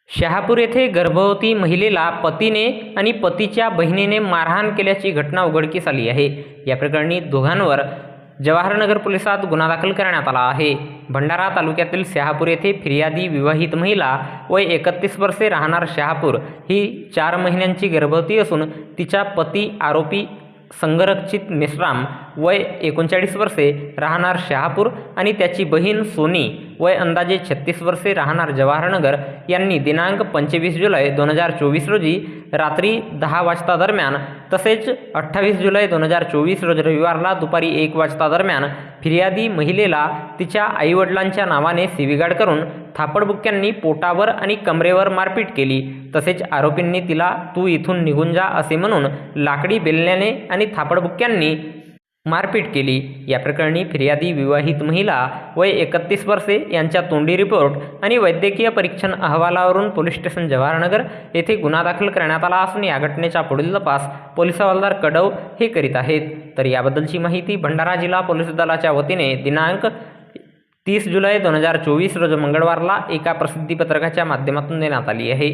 शहापूर येथे गर्भवती महिलेला पतीने आणि पतीच्या बहिणीने मारहाण केल्याची घटना उघडकीस आली आहे। या प्रकरणी दोघांवर जवाहरनगर पोलिसात गुन्हा दाखल करण्यात आला आहे। भंडारा तालुक्यातील शहापूर येथे फिर्यादी विवाहित महिला वय 31 वर्षे राहणार शहापूर ही 4 महिन्यांची गर्भवती असून तिचा पती आरोपी संगरक्षित मेश्राम वय 39 वर्षे राहणार शहापूर आणि त्याची बहीण सोनी वय अंदाजे 36 वर्षे राहणार जवाहरनगर यांनी दिनांक 25 जुलै 2024 रोजी रात्री 10 वाजता दरम्यान तसेच 28 जुलै 2024 रोजी रविवारला दुपारी 1 वाजता दरम्यान फिर्यादी महिलेला तिच्या आईवडिलांच्या नावाने शिवीगाळ करून थापडबुक्क्यांनी पोटावर आणि कमरेवर मारपीट केली। तसेच आरोपींनी तिला तू इथून निघून जा असे म्हणून लाकडी बेलण्याने आणि थापडबुक्क्यांनी मारपीट केली। या प्रकरणी फिर्यादी विवाहित महिला वय 31 वर्षे यांच्या तोंडी रिपोर्ट आणि वैद्यकीय परीक्षण अहवालावरून पोलीस स्टेशन जवाहरनगर येथे गुन्हा दाखल करण्यात आला असून या घटनेचा पुढील तपास पोलीस हवालदार कडव हे करीत आहेत। तर याबद्दलची माहिती भंडारा जिल्हा पोलीस दलाच्या वतीने दिनांक 30 जुलै 2024 रोजी मंगळवारला एका प्रसिद्धी पत्रकाच्या माध्यमातून देण्यात आली आहे।